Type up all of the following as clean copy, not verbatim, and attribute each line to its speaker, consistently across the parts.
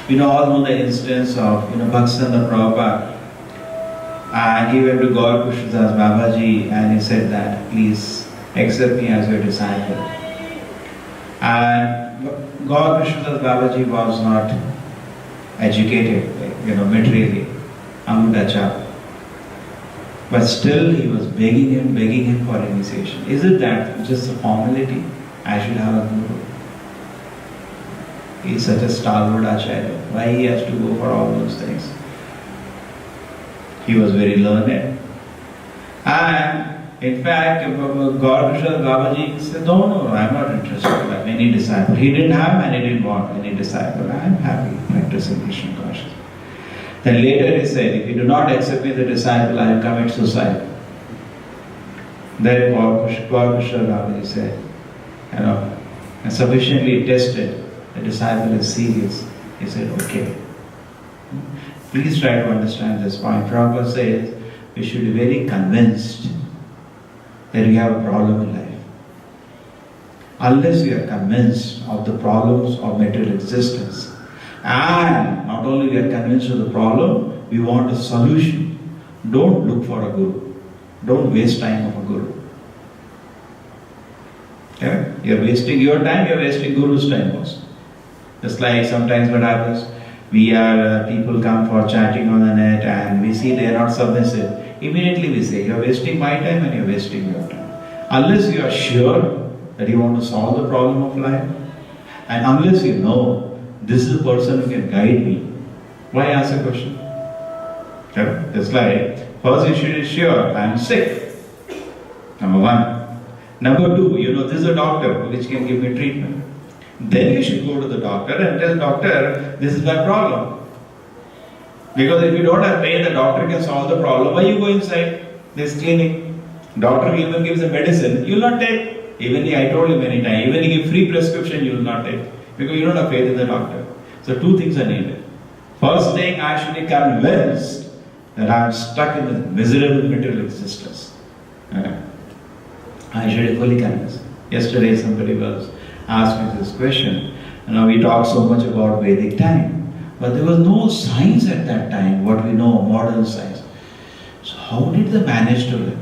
Speaker 1: All know the instance of, Bhaktivinoda Prabhupada. And he went to Gaur Krishnadas Babaji and he said that, please accept me as your disciple. And Gaur Krishnadas Babaji was not educated, materially, Amudachar. But still he was begging him for initiation. Is it that just a formality? I should have a guru. He is such a stalwart acharya. Why he has to go for all those things? He was very learned. And in fact, Gaur Krishna Babaji said, no, I'm not interested in any disciple. He didn't have and he didn't want any disciple. I'm happy practicing Krishna consciousness. Then later he said, if you do not accept me as a disciple, I will commit suicide. Then Gaur Krishna Babaji said, and sufficiently tested, the disciple is serious. He said, okay. Please try to understand this point. Prabhupada says, we should be very convinced that we have a problem in life. Unless we are convinced of the problems of material existence, and not only we are convinced of the problem, we want a solution. Don't look for a guru. Don't waste time of a guru. Okay? You are wasting your time, you are wasting guru's time also. Just like sometimes what happens, people come for chatting on the net and we see they are not submissive. Immediately we say, you are wasting my time and you are wasting your time. Unless you are sure that you want to solve the problem of life, and unless you know this is the person who can guide me, why ask a question? Okay? It's like, first you should be sure, I am sick. Number one. Number two, this is a doctor which can give me treatment. Then you should go to the doctor and tell doctor, this is my problem. Because if you don't have pain, the doctor can solve the problem. Why you go inside this clinic? Doctor even gives a medicine, you will not take. Even I told you many times, even he give free prescription, you will not take. Because you don't have faith in the doctor. So two things are needed. First thing, I should be convinced that I am stuck in this miserable material existence. I should be fully convinced. Yesterday somebody was asked me this question. We talk so much about Vedic time, but there was no science at that time, what we know, modern science. So how did they manage to live?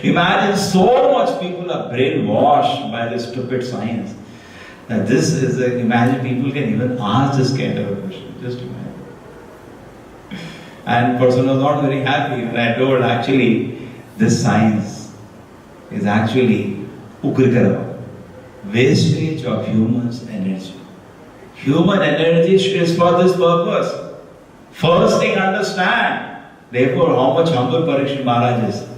Speaker 1: Imagine so much people are brainwashed by this stupid science. That imagine people can even ask this kind of a question. Just imagine. And person was not very happy when I told actually this science is actually Ukrikarava, wastage of humans' energy. Human energy is for this purpose. First thing, understand. Therefore, how much humble Parikshit Maharaj is.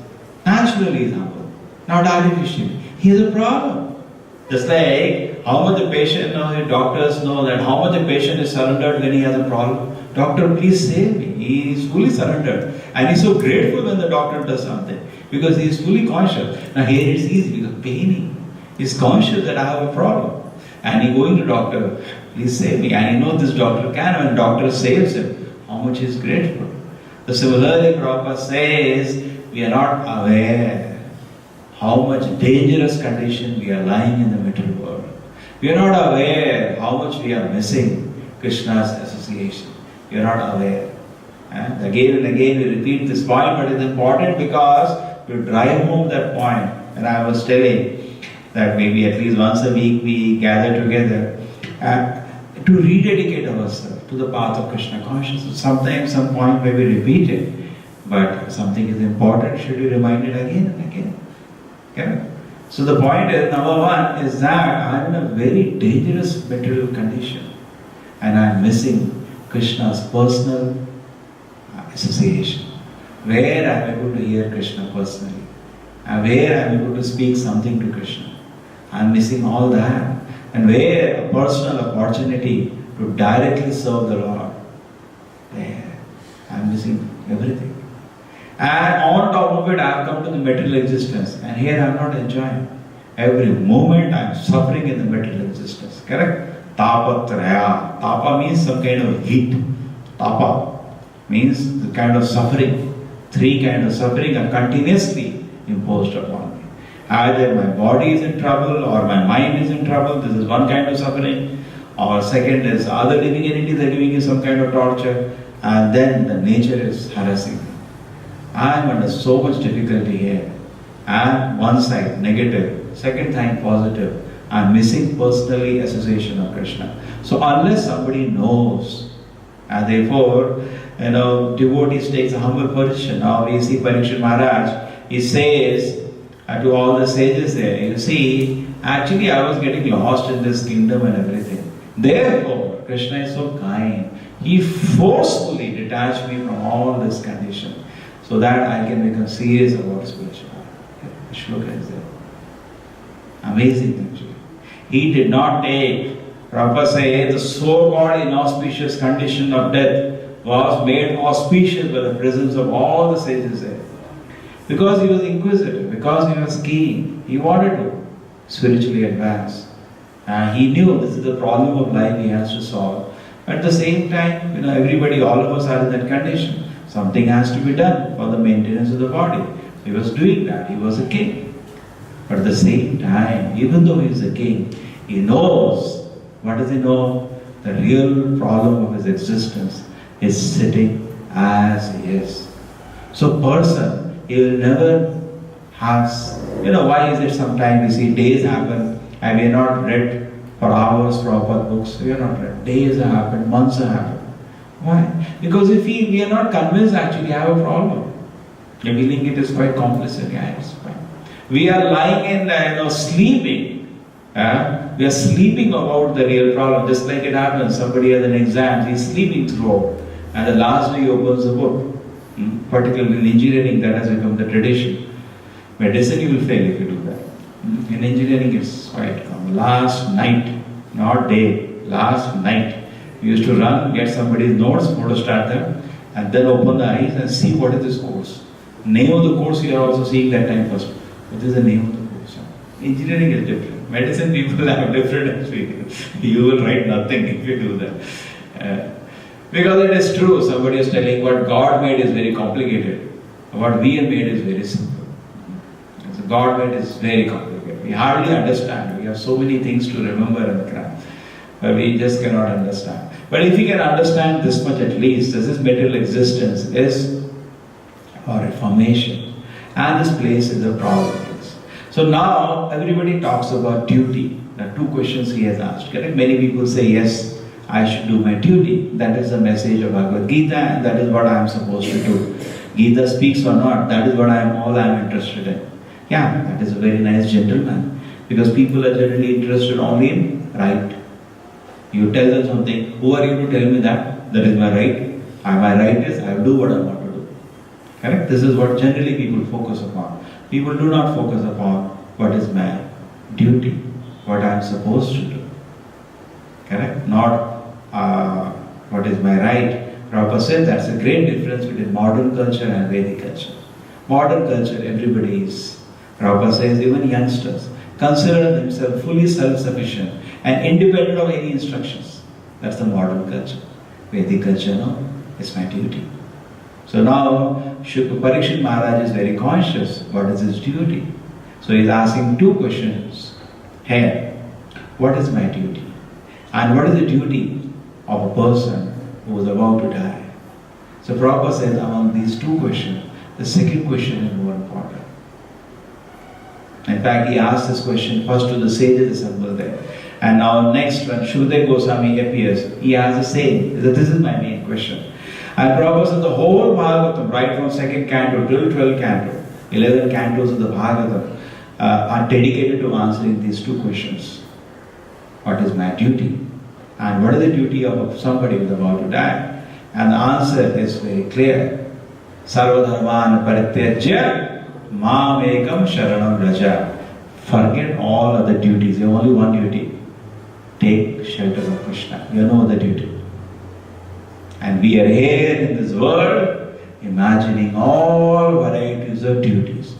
Speaker 1: Naturally he is humble, not artificially. He has a problem. Just like how much the patient knows, doctors know that how much the patient is surrendered when he has a problem. Doctor, please save me. He is fully surrendered. And he is so grateful when the doctor does something. Because he is fully conscious. Now here it is easy because paining. He is conscious that I have a problem. And he going to doctor, please save me. And he knows this doctor can. When doctor saves him, how much he is grateful. So similarly, Prabhupada says, we are not aware how much dangerous condition we are lying in the material world. We are not aware how much we are missing Krishna's association. We are not aware. And again we repeat this point, but it is important because to drive home that point. And I was telling that maybe at least once a week we gather together to rededicate ourselves to the path of Krishna consciousness. Sometimes some point may be repeated, but something is important, should be reminded again and again. Okay? So the point is, number one is that I am in a very dangerous material condition and I am missing Krishna's personal association. Where I am able to hear Krishna personally, and where I am able to speak something to Krishna. I am missing all that. And where a personal opportunity to directly serve the Lord, there I am missing everything. And on top of it, I have come to the material existence. And here I am not enjoying. Every moment I am suffering in the material existence. Correct? Tapatraya. Tapa means some kind of heat. Tapa means the kind of suffering. Three kinds of suffering are continuously imposed upon me. Either my body is in trouble or my mind is in trouble. This is one kind of suffering. Or second is other living entities are giving you some kind of torture, and then the nature is harassing me. I am under so much difficulty here. And one side negative, second side positive. I am missing personally association of Krishna. So unless somebody knows, and therefore, devotees takes a humble position. Now we see Parikshit Maharaj, he says to all the sages there, you see, actually I was getting lost in this kingdom and everything. Therefore, Krishna is so kind. He forcefully detached me from all this condition so that I can become serious about spirituality. The shloka is there. Amazing actually. He did not take, Prabhupada says, the so-called inauspicious condition of death was made auspicious by the presence of all the sages there. Because he was inquisitive, because he was keen, he wanted to spiritually advance. And he knew this is the problem of life he has to solve. At the same time, everybody, all of us are in that condition. Something has to be done for the maintenance of the body. He was doing that. He was a king. But at the same time, even though he is a king, he knows, what does he know? The real problem of his existence is sitting as he is. So person, he will never have, why is it sometimes we see days happen and we are not read for hours proper books, we are not read. Days have happened, months have happened. Why? Because we are not convinced actually I have a problem. We are feeling it is quite complicit, it's fine. We are lying in sleeping. We are sleeping about the real problem, just like it happens. Somebody has an exam, he is sleeping throughout, and the last day he opens the book. Particularly in engineering, that has become the tradition. Medicine, you will fail if you do that. In engineering, it's quite common. Last night, not day, last night, we used to run, get somebody's notes, photostat them, and then open the eyes and see what is this course. Name of the course you are also seeing that time first. What is the name of the course? Engineering is different. Medicine people have different experience. You will write nothing if you do that. Because it is true, somebody is telling what God made is very complicated. What we have made is very simple. So God made is very complicated. We hardly understand. We have so many things to remember and cram. But we just cannot understand. But if we can understand this much at least, this material existence is for reformation. And this place is a problem. So now everybody talks about duty. There are two questions he has asked. Correct? Many people say, yes, I should do my duty. That is the message of Bhagavad Gita, and that is what I am supposed to do. Gita speaks or not, that is what I am interested in. Yeah, that is a very nice gentleman. Because people are generally interested only in right. You tell them something, who are you to tell me that? That is my right. My right is I will do what I want to do. Correct? This is what generally people focus upon. People do not focus upon what is my duty, what I am supposed to do. Correct? Not what is my right. Prabhupada said that's a great difference between modern culture and Vedic culture. Modern culture, everybody is, Prabhupada says, even youngsters, consider themselves fully self-sufficient and independent of any instructions. That's the modern culture. Vedic culture, no, it's my duty. So now, Parikshit Maharaj is very conscious what is his duty. So he is asking two questions here. What is my duty? And what is the duty of a person who is about to die? So Prabhupada says among these two questions, the second question is more important. In fact, he asked this question first to the sages assembled there. And now next when Shrudev Goswami appears, he has the same. He says, this is my main question. And Prabhupada said the whole Bhagavatam, right from second canto till 12th canto, 11 cantos of the Bhagavatam, are dedicated to answering these two questions. What is my duty? And what is the duty of somebody who is about to die? And the answer is very clear. Sarva dharman parityajya mam ekam sharanam raja. Forget all other duties. You have only one duty. Take shelter of Krishna. You know the duty. And we are here in this world imagining all varieties of duties.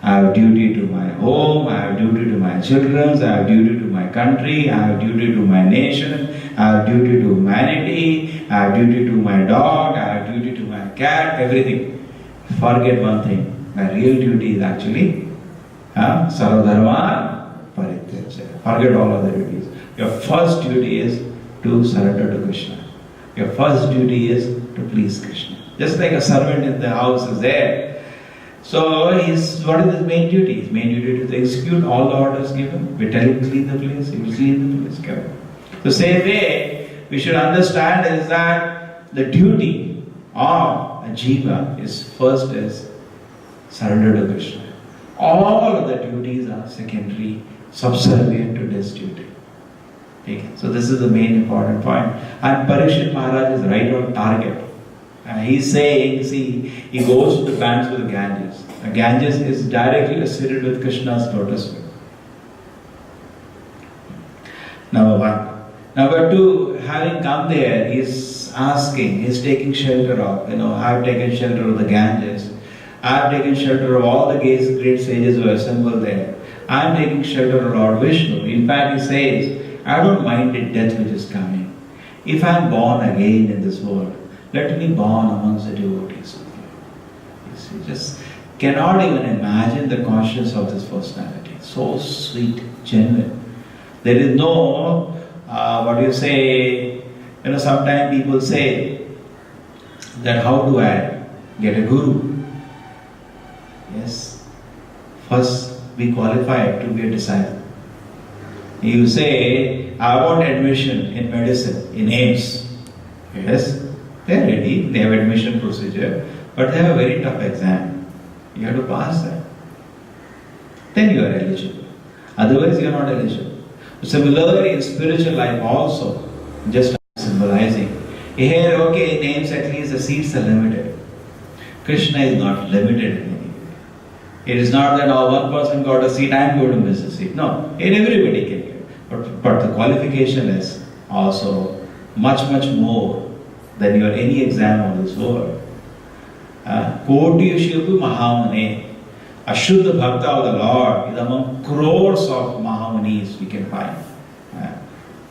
Speaker 1: I have duty to my home, I have duty to my children, I have duty to my country, I have duty to my nation, I have duty to humanity, I have duty to my dog, I have duty to my cat, everything. Forget one thing. My real duty is actually Sarvadharma Parityajya. Forget all other duties. Your first duty is to surrender to Krishna. Your first duty is to please Krishna. Just like a servant in the house is there. So what is his main duty? His main duty is to execute all the orders given. We tell him to clean the place, he will clean the place. Correct. The same way we should understand is that the duty of a jiva is surrender to Krishna. All of the duties are secondary, subservient to this duty. Okay. So this is the main important point. And Parikshit Maharaj is right on target. He's saying, see, he goes to the banks of the Ganges. The Ganges is directly associated with Krishna's lotus feet. Number one. Number two, having come there, he's taking shelter of, I've taken shelter of the Ganges. I've taken shelter of all the great sages who are assembled there. I'm taking shelter of Lord Vishnu. In fact, he says, I don't mind the death which is coming. If I'm born again in this world, let me born amongst the devotees. You see, just cannot even imagine the conscience of this personality. So sweet, genuine. There is no, sometimes people say that how do I get a guru? Yes. First, be qualified to be a disciple. You say, I want admission in medicine, in AIMS. Yes. They are ready, they have admission procedure, but they have a very tough exam. You have to pass that. Then you are eligible. Otherwise you are not eligible. Similarly in spiritual life also, just symbolizing. Here, okay, in AIMS at least the seats are limited. Krishna is not limited in any way. It is not that one person got a seat, I am going to miss a seat. No, everybody can get. But the qualification is also much, much more than your any exam on this world. Koti Shivu Mahamane, a Shuddha Bhakta of the Lord, is among crores of Mahamanis we can find.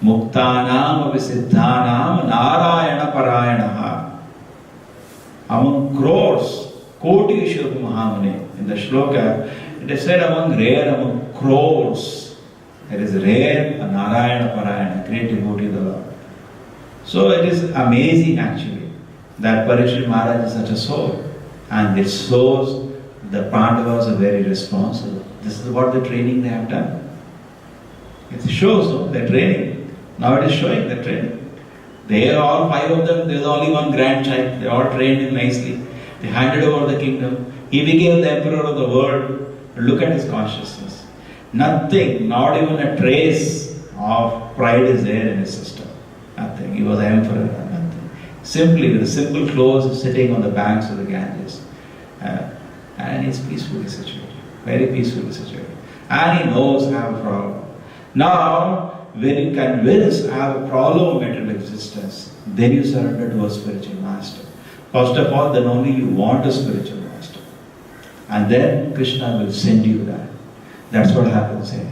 Speaker 1: Muktanam Avisiddhanam Narayana Parayanaha. Among crores, Koti Shivu Mahamane. In the shloka, it is said among crores. There is rare a Narayana Parayana, great devotee of the Lord. So it is amazing actually that Parikshit Maharaj is such a soul, and it shows the Pandavas are very responsible. This is what the training they have done. It shows the training. Now it is showing the training. They are all five of them, there is only one grandchild. They all trained him nicely. They handed over the kingdom. He became the emperor of the world. Look at his consciousness. Nothing, not even a trace of pride is there in his system. Nothing. He was the emperor. Nothing. Simply with simple clothes, sitting on the banks of the Ganges. And he's peacefully situated. Very peacefully situated. And he knows I have a problem. Now, when you convince I have a problem of material existence, then you surrender to a spiritual master. First of all, then only you want a spiritual master. And then Krishna will send you that. That's what happens here.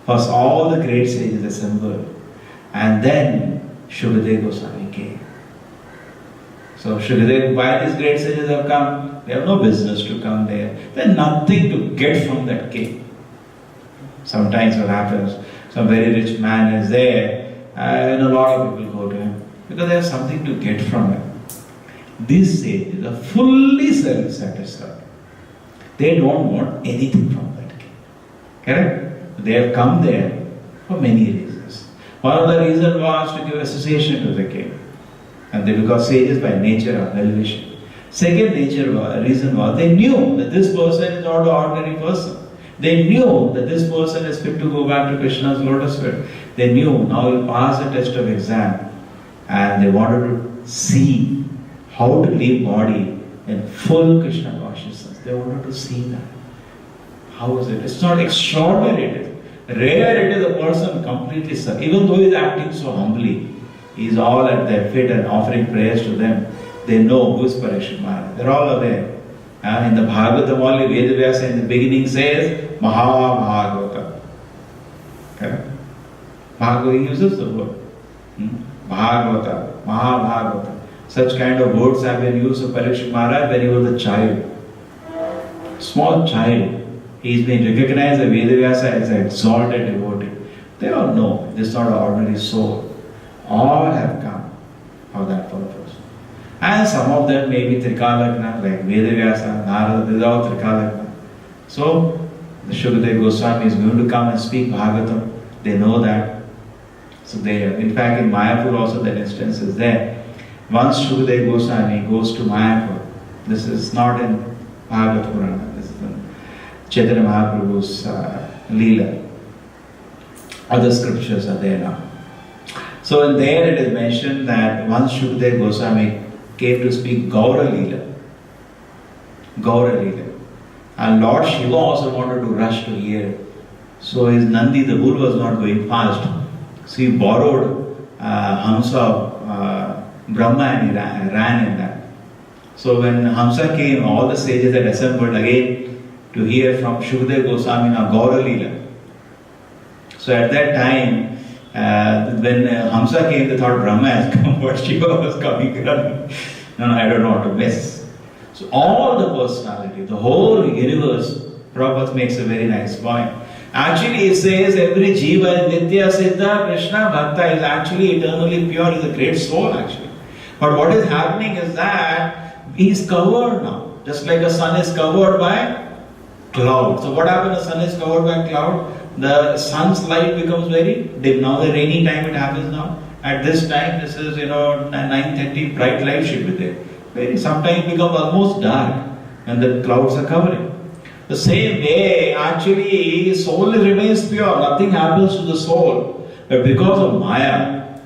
Speaker 1: First, all the great sages assemble. And then Shukadeva Goswami came. So Shukadeva, why these great sages have come? They have no business to come there. They have nothing to get from that king. Sometimes what happens, some very rich man is there, and a lot of people go to him because they have something to get from him. These sages are fully self-satisfied. They don't want anything from that king. Correct? They have come there for many reasons. One of the reasons was to give association to the king. And they, because sages by nature are elevation. Second reason was they knew that this person is not an ordinary person. They knew that this person is fit to go back to Krishna's lotus feet. They knew now he'll pass the test of exam. And they wanted to see how to live body in full Krishna consciousness. They wanted to see that. How is it? It's not extraordinary. It is. Rare it is a person completely even though he is acting so humbly, he is all at their feet and offering prayers to them. They know who is Parikshit Maharaj. They are all aware. In the Bhagavatam only, Vedavyasa in the beginning says Mahabhagavata. Okay? Bhagavata, he uses the word. Bhagavata, Mahabhagavata. Such kind of words have been used of Parikshit Maharaj when he was a child. Small child. He is being recognized by Vedavyasa as an exalted devotee. They all know this is not an ordinary soul. All have come for that purpose. And some of them may be Trikalagna, like Vedavyasa, Narada, these are all Trikalagna. So, the Shukadeva Goswami is going to come and speak Bhagavatam. They know that. So they have. In fact, in Mayapur also that instance is there. Once Shukadeva Goswami goes to Mayapur, this is not in Bhagavad Purana, this is in Chaitanya Mahaprabhu's Leela. Other scriptures are there now. So in there it is mentioned that once Shukadeva Goswami came to speak Gaura Leela. Gaura Leela. And Lord Shiva also wanted to rush to hear. So his Nandi, the bull, was not going fast. So he borrowed Hamsa, Brahma, and he ran in that. So when Hamsa came, all the sages had assembled again to hear from Shukadeva Goswami now Gaura Leela. So at that time, when Hamsa came, they thought Brahma has come, but Shiva was coming running. No, I don't know how to miss. So all the personality, the whole universe, Prabhupada makes a very nice point. Actually, it says every jiva is nitya, siddha, krishna, bhakta is actually eternally pure, is a great soul actually. But what is happening is that he is covered now. Just like a sun is covered by cloud. So what happens when the sun is covered by cloud? The sun's light becomes very dim. Now the rainy time it happens now. At this time, this is 9:30, bright light should be there. Sometimes it becomes almost dark and the clouds are covering. The same way, actually, soul remains pure. Nothing happens to the soul. But because of Maya,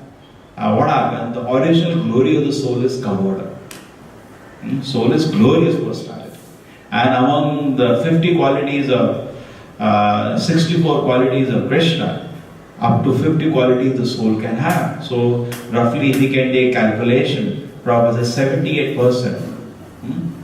Speaker 1: what happened? The original glory of the soul is covered up. Soul is glorious personality. And among the 50 qualities of 64 qualities of Krishna, up to 50 qualities the soul can have. So, roughly, if we can take calculation, Prabhupada says 78%.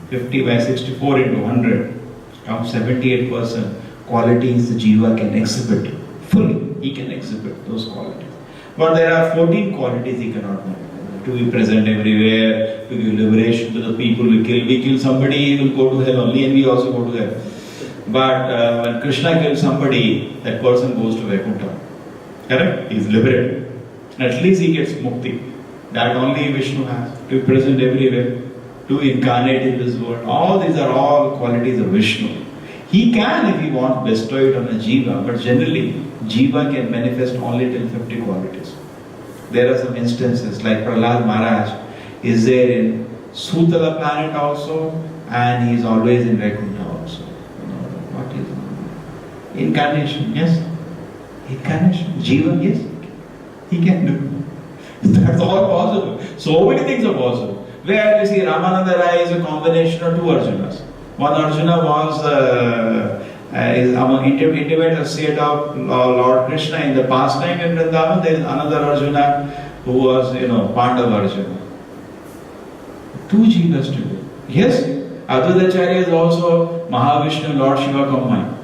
Speaker 1: 50 by 64 into 100. Comes 78% qualities the jiva can exhibit fully. He can exhibit those qualities. But there are 14 qualities he cannot know. To be present everywhere, to give liberation to the people we kill. We kill somebody, he will go to hell only, and we also go to hell. But when Krishna kills somebody, that person goes to Vaikuntha. Correct? He is liberated. At least he gets mukti. That only Vishnu has. To be present everywhere. To incarnate in this world. All these are all qualities of Vishnu. He can, if he wants, bestow it on a jiva. But generally, jiva can manifest only till 50 qualities. There are some instances like Prahlad Maharaj is there in Sutala planet also, and he is always in Vaikuntha also. What is incarnation? Yes. Incarnation. Jiva, yes. He can do. That's all possible. So many things are possible. Where you see Ramananda Rai is a combination of two Arjunas. One Arjuna was is among intimate associate of Lord Krishna in the pastime in Vrindavan. There is another Arjuna who was, Pandava Arjuna. Two jivas together. Yes, Advaitacharya is also Mahavishnu, Lord Shiva combined.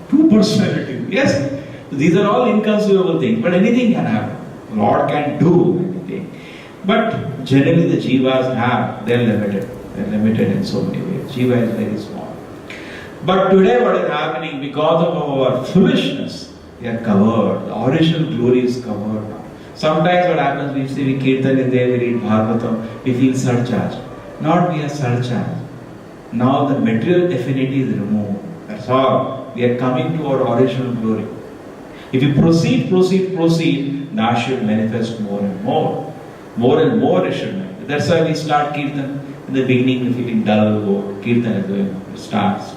Speaker 1: Two personalities. Yes, these are all inconceivable things. But anything can happen. Lord can do anything. But generally the jivas they're limited. They're limited in so many ways. Jiva is very small. But today what is happening, because of our foolishness, we are covered. The original glory is covered now. Sometimes what happens, we kirtan in there, we read Bhagavatam, we feel surcharged. Not we are surcharged. Now the material affinity is removed. That's all. We are coming to our original glory. If you proceed, that should manifest more and more. More and more it should manifest. That's why we start kirtan. In the beginning we feeling dull, kirtan is going on. It starts,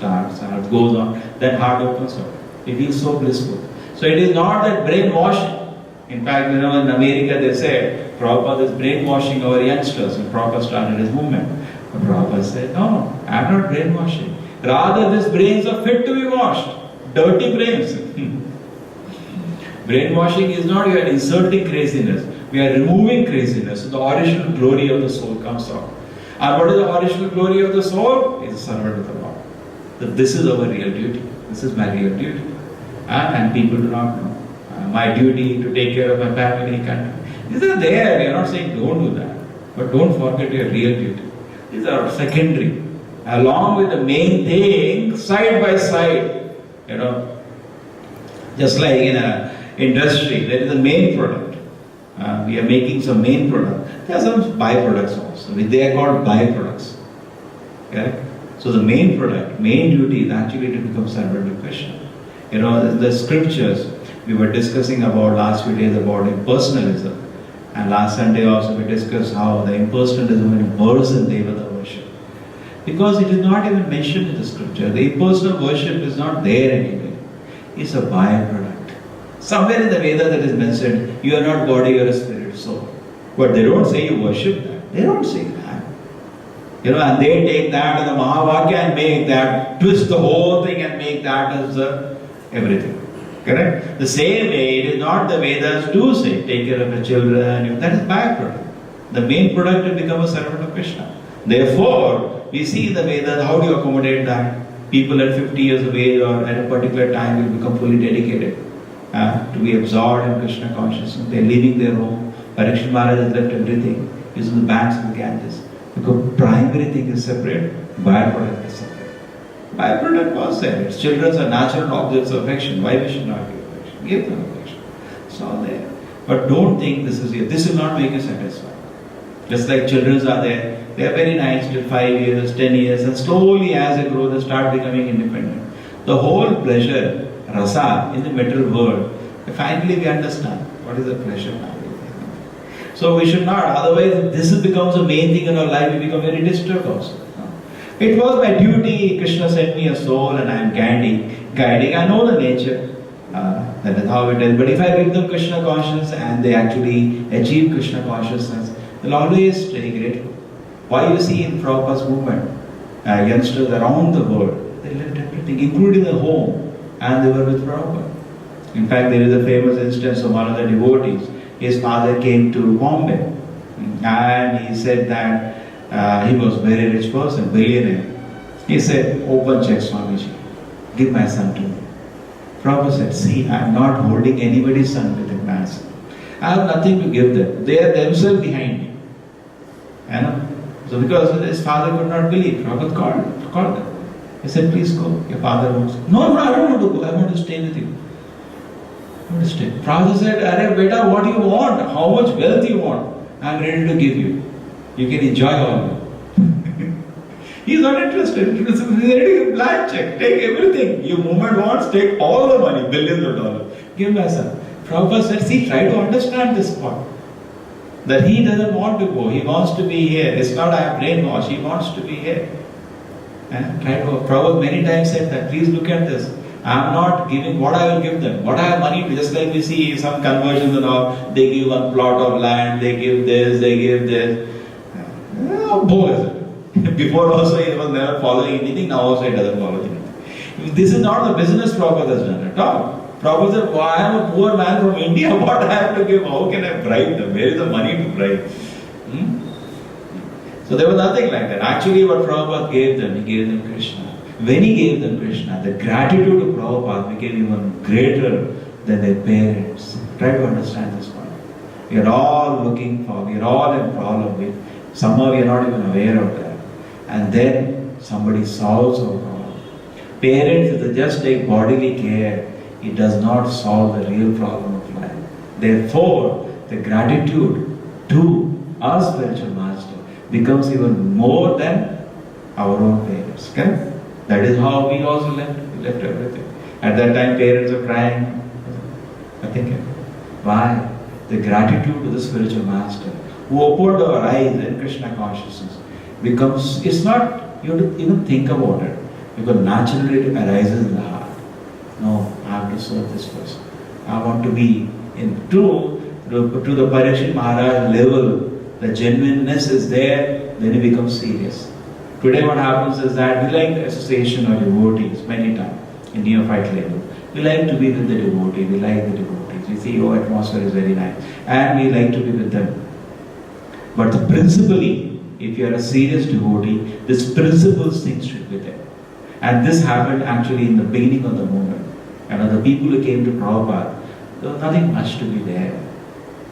Speaker 1: goes on. Then heart opens up. We feel so blissful. So it is not that brainwashing. In fact, in America they said, Prabhupada is brainwashing our youngsters, and Prabhupada started his movement. But Prabhupada said, no, I am not brainwashing. Rather, these brains are fit to be washed. Dirty brains. Brainwashing is not you are inserting craziness. We are removing craziness. So the original glory of the soul comes out. And what is the original glory of the soul? Is a servant of the Lord. That this is our real duty. This is my real duty. And people do not know. My duty to take care of my family, country. These are there. We are not saying don't do that. But don't forget your real duty. These are secondary. Along with the main thing, side by side. Just like industry, there is a main product. We are making some main product. There are some byproducts also. They are called byproducts. Correct? So the main product, main duty is actually to become servant to Krishna. You know, the scriptures we were discussing about last few days about impersonalism. And last Sunday also we discussed how the impersonalism in person Devata worship. Because it is not even mentioned in the scripture. The impersonal worship is not there anywhere. It's a byproduct. Somewhere in the Veda that is mentioned, you are not body, you are a spirit, soul. But they don't say you worship that. They don't say that. You know, and they take that as the Mahavakya and make that, twist the whole thing and make that as everything. Correct? The same way, it is not the Vedas do say, take care of the children, that is byproduct. The main product is become a servant of Krishna. Therefore, we see in the Vedas, how do you accommodate that? People at 50 years of age or at a particular time will become fully dedicated to be absorbed in Krishna consciousness. They are leaving their home. Parikshit Maharaj has left everything. He's on the banks of the Ganges. Because primary thing is separate, byproduct is separate. Byproduct was there. Its children are natural objects of affection. Why we should not give affection? Give them affection. It's all there. But don't think this is here. This will not make you satisfied. Just like children are there, they are very nice till 5 years, 10 years, and slowly as they grow, they start becoming independent. The whole pleasure, rasa, in the material world, finally we understand what is the pleasure now. So we should not, otherwise this becomes the main thing in our life, we become very disturbed also. It was my duty, Krishna sent me a soul and I am guiding. I know the nature, that is how it is. But if I give them Krishna consciousness and they actually achieve Krishna consciousness, they'll always stay grateful. Why you see in Prabhupada's movement, youngsters around the world, they left everything, including the home, and they were with Prabhupada. In fact, there is a famous instance of one of the devotees. His father came to Bombay and he said that he was a very rich person, billionaire. He said, open check Swamiji, give my son to me. Prabhupada said, see, I am not holding anybody's son with a mass. I have nothing to give them. They are themselves behind me. You know? So because his father could not believe, Prabhupada called them. He said, please go, your father wants. No, I don't want to go, I want to stay with you. Prabhupada said, Arey beta, what do you want? How much wealth you want? I am ready to give you. You can enjoy all of it. He is not interested. He is ready to give blank check. Take everything. Your movement wants, take all the money, billions of dollars. Give my son. Prabhupada said, see, try to understand this part. That he doesn't want to go. He wants to be here. It's not I am brainwashed. He wants to be here. And Prabhupada many times said that, please look at this. I am not giving what I will give them. What I have money to, just like we see some conversions and all, they give one plot of land, they give this, they give this. How poor is it? Before also he was never following anything, now also he doesn't follow anything. This is not the business Prabhupada has done at all. Prabhupada said, well, I am a poor man from India, what I have to give? How can I bribe them? Where is the money to bribe? So there was nothing like that. Actually what Prabhupada gave them, he gave them Krishna. When he gave them Krishna, the gratitude of Prabhupada became even greater than their parents. Try to understand this one. We are all looking for, we are all in problem with, somehow we are not even aware of that. And then somebody solves our problem. Parents, if they just take bodily care, it does not solve the real problem of life. Therefore, the gratitude to our spiritual master becomes even more than our own parents. Correct? That is how we also left everything. At that time, parents are crying. Nothing. Why? The gratitude to the spiritual master who opened our eyes in Krishna consciousness becomes, it's not, you have to even think about it. Because naturally it arises in the heart. No, I have to serve this person. I want to be to the Parikshit Maharaj level. The genuineness is there, then it becomes serious. Today what happens is that we like association of devotees many times in neophyte level. We like to be with the devotee, we like the devotees. We see, oh, atmosphere is very nice. And we like to be with them. But principally, if you are a serious devotee, this principles things should be there. And this happened actually in the beginning of the movement. And the people who came to Prabhupada, there was nothing much to be there.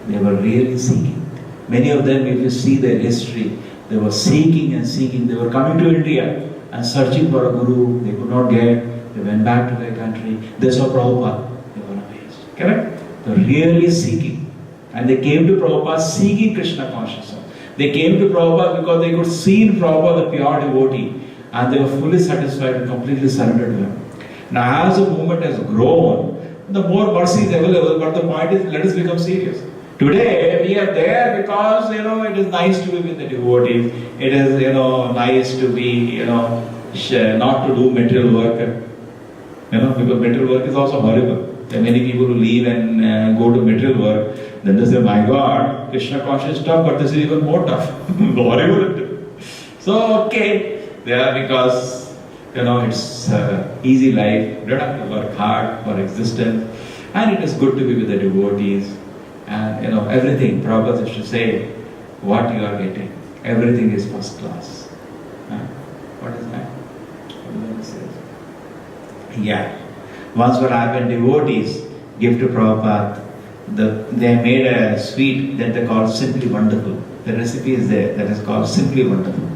Speaker 1: They were really seeking. Many of them, if you see their history, they were seeking and seeking. They were coming to India and searching for a guru. They could not get. They went back to their country. They saw Prabhupada. They were amazed. Correct? They're really seeking. And they came to Prabhupada seeking Krishna consciousness. They came to Prabhupada because they could see in Prabhupada the pure devotee, and they were fully satisfied and completely surrendered to him. Now as the movement has grown, the more mercy is available, but the point is, let us become serious. Today we are there because it is nice to be with the devotees. It is nice to be not to do material work. Because material work is also horrible. There are many people who leave and go to material work. Then they say, my God, Krishna consciousness is tough, but this is even more tough. Horrible. So because it's easy life. You don't have to work hard for existence, and it is good to be with the devotees. And everything, Prabhupada used to say, what you are getting, everything is first class. What is that? What does it say? Yeah. Once what happened, devotees give to Prabhupada, they made a sweet that they call Simply Wonderful. The recipe is there, that is called Simply Wonderful.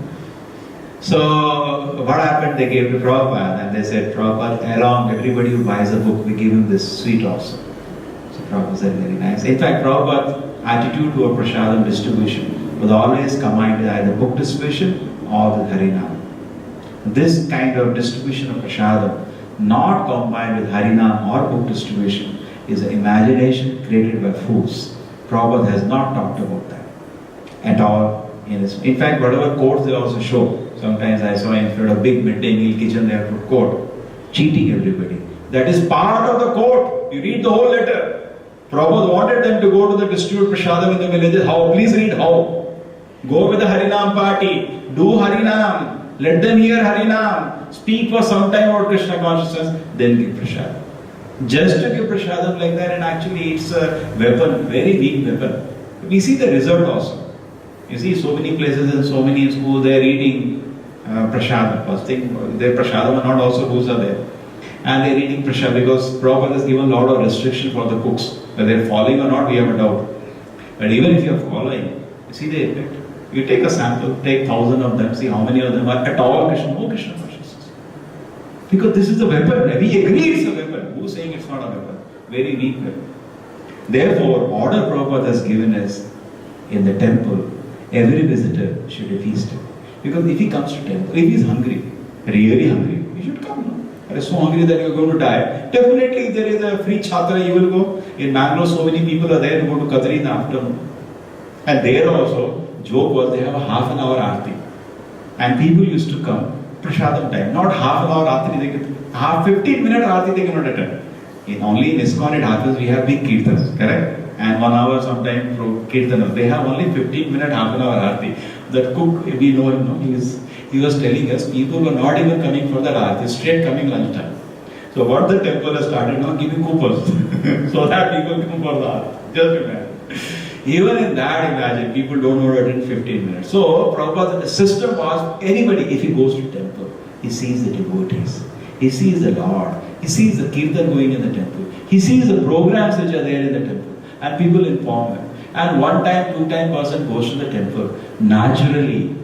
Speaker 1: So what happened, they gave to Prabhupada and they said, Prabhupada, along everybody who buys a book, we give him this sweet also. Prabhupada said, very nice. In fact, Prabhupada's attitude toward prasadam distribution was always combined with either book distribution or with Harinam. This kind of distribution of prasadam, not combined with Harinam or book distribution, is an imagination created by fools. Prabhupada has not talked about that at all. In fact, whatever quotes they also show. Sometimes I saw in front of a big midday meal kitchen, they have put quote, cheating everybody. That is part of the quote. You read the whole letter. Prabhupada wanted them to go to the distribute prasadam in the villages. How? Please read how. Go with the Harinam party. Do Harinam. Let them hear Harinam. Speak for some time about Krishna consciousness. Then give prasadam. Just to give prasadam like that, and actually it's a weapon, very weak weapon. We see the result also. You see so many places and so many schools, they are eating prasadam. First thing, their prasadam are not also who's are there. And they are eating prasadam because Prabhupada has given a lot of restriction for the cooks. Whether they are following or not, we have a doubt. But even if you are following, you see the effect. You take a sample, take 1,000 of them, see how many of them are at all Krishna, no Krishna consciousness. Because this is a weapon. We agree it's a weapon. Who's saying it's not a weapon? Very weak weapon. Therefore, order Prabhupada has given us in the temple, every visitor should be feasted. Because if he comes to temple, if he is hungry, really hungry, he should come. No? Are so hungry that you are going to die? Definitely, if there is a free chhatra, you will go. In Bangalore, so many people are there who go to Katri in the afternoon. And there also, joke was they have a half an hour aarti. And people used to come, prasadam time. Not half an hour aarti, they can, 15-minute aarti they cannot attend. Only in ISKCON it happens, we have big kirtans, correct? And 1 hour sometime for kirtanam. They have only 15-minute, half an hour aarti. That cook, we know him, no? He was telling us, people were not even coming for that aarti, straight coming lunchtime. So what the temple has started now, giving coupons, so that people come for the aarti. Just imagine. Even in that, imagine, people don't know to attend 15 minutes. So Prabhupada's system was, anybody, if he goes to temple, he sees the devotees, he sees the Lord, he sees the kirtan going in the temple, he sees the programs which are there in the temple, and people inform him. And 1 time, 2 time person goes to the temple, naturally,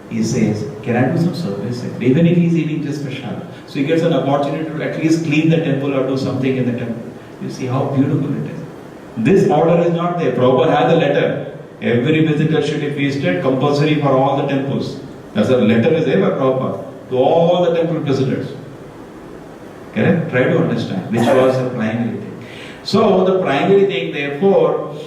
Speaker 1: he says, can I do some service? Even if he's eating just prasad. So he gets an opportunity to at least clean the temple or do something in the temple. You see how beautiful it is. This order is not there. Prabhupada has a letter. Every visitor should be feasted, compulsory for all the temples. That's a letter is there by Prabhupada to all the temple visitors. Correct? Try to understand which was the primary thing. So the primary thing, therefore,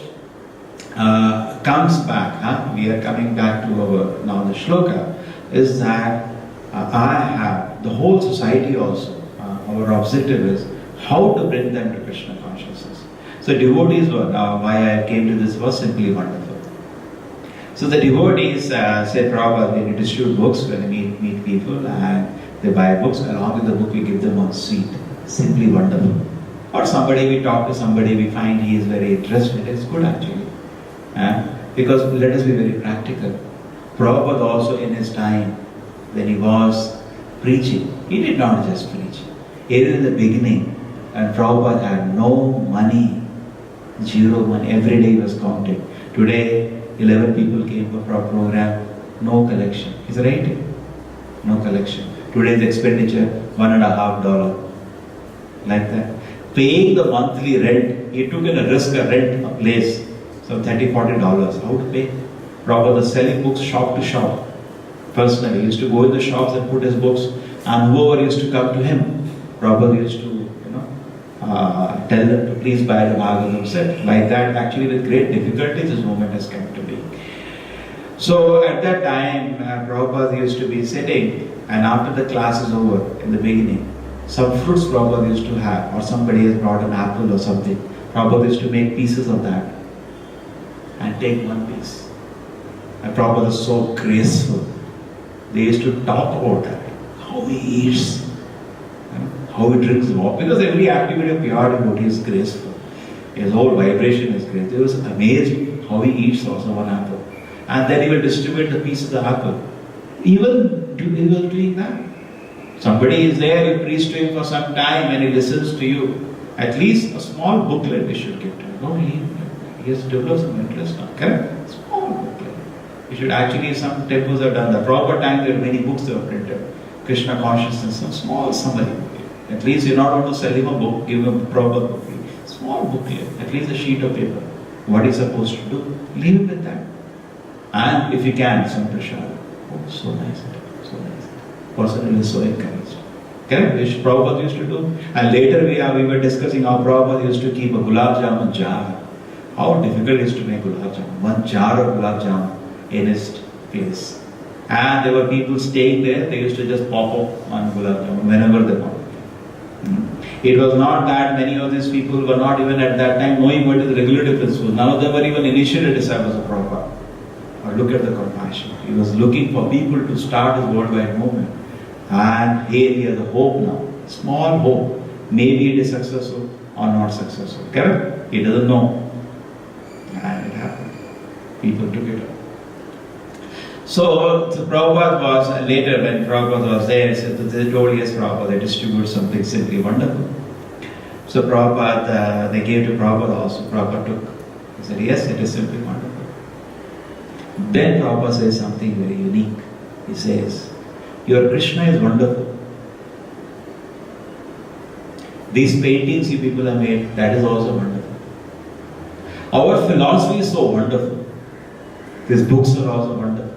Speaker 1: comes back. We are coming back to our now the shloka is that I have the whole society also. Our objective is how to bring them to Krishna consciousness. So devotees were why I came to this was simply wonderful. So the devotees say Prabhupada, when we distribute books, when we meet people and they buy books, along with the book we give them one seat. Simply wonderful. Or somebody, we talk to somebody, we find he is very interested. It's good actually. Because let us be very practical. Prabhupada also in his time, when he was preaching, he did not just preach. Even in the beginning, and Prabhupada had no money, zero money, every day he was counting. Today, 11 people came for our program, no collection. Is that right? No collection. Today's expenditure, $1.50. Like that. paying the monthly rent. He took in a risk, a rent, a place, some $30-40. How to pay? Prabhupada was selling books shop to shop. Personally, he used to go in the shops and put his books, and whoever used to come to him, Prabhupada used to, tell them to please buy the Bhagavatam set. Like that, actually with great difficulties, this movement has come to be. So at that time, Prabhupada used to be sitting, and after the class is over, in the beginning, some fruits Prabhupada used to have, or somebody has brought an apple or something. Prabhupada used to make pieces of that and take one piece. And Prabhupada is so graceful. They used to talk about that, how he eats, how he drinks water, because every activity of pure devotee is graceful. His whole vibration is great. He was amazed how he eats also one apple. And then he will distribute the pieces of apple. Even doing that. Somebody is there, you preach to him for some time and he listens to you. At least a small booklet we should give to him. Don't leave him. He has developed some interest now. Correct? Small booklet. You should actually, some temples have done that. Proper time there are many books that are printed. Krishna consciousness, some small summary. At least you're not going to sell him a book, give him a proper book. Small booklet, at least a sheet of paper. What he's supposed to do, leave him with that. And if you can, some prasad. Oh, so nice, so nice. Person is so encouraged. Correct? Which Prabhupada used to do. And later we were discussing how Prabhupada used to keep a gulab jamun jar. How difficult it is to make gulab jamun. One jar of gulab jamun in his place. And there were people staying there, they used to just pop up one gulab jamun whenever they wanted. It was not that many of these people were not even at that time knowing what is the regulative principle. None of them were even initial disciples of Prabhupada. Or look at the compassion. He was looking for people to start his worldwide movement. And here he has a hope now. Small hope. Maybe it is successful or not successful. Correct? He doesn't know. And it happened. People took it up. So Prabhupada was, later when Prabhupada was there, they told, yes, Prabhupada, they distribute something simply wonderful. So Prabhupada, they gave to Prabhupada also. Prabhupada took. He said, yes, it is simply wonderful. Then Prabhupada says something very unique. He says, your Krishna is wonderful. These paintings you people have made, that is also wonderful. Our philosophy is so wonderful. These books are also wonderful.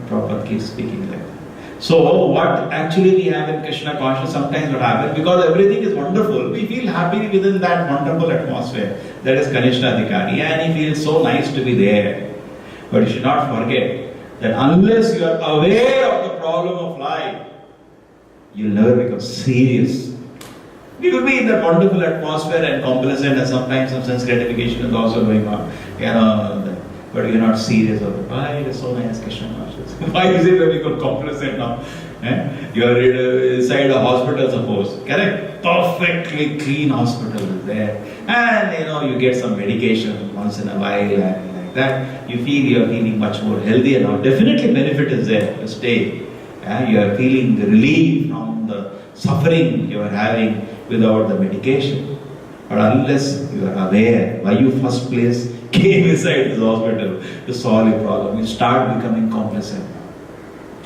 Speaker 1: Prabhupada keeps speaking like that. So what actually we have in Krishna consciousness, sometimes what happens, because everything is wonderful, we feel happy within that wonderful atmosphere. That is Kanishta Adhikari, and he feels so nice to be there. But you should not forget that unless you are aware of the problem of life, you'll never become serious. We will be in that wonderful atmosphere and complacent, and sometimes some sense gratification is also going on. But you're not serious about it. Why it is so nice, Krishna consciousness? Why is it that we got complacent now? You are inside a hospital, suppose. Correct? Perfectly clean hospital is there. And you get some medication once in a while and like that. You feel you are feeling much more healthier now. Definitely benefit is there to stay. You are feeling the relief from the suffering you are having without the medication. But unless you are aware why you first place came inside this hospital to solve your problem, you start becoming complacent.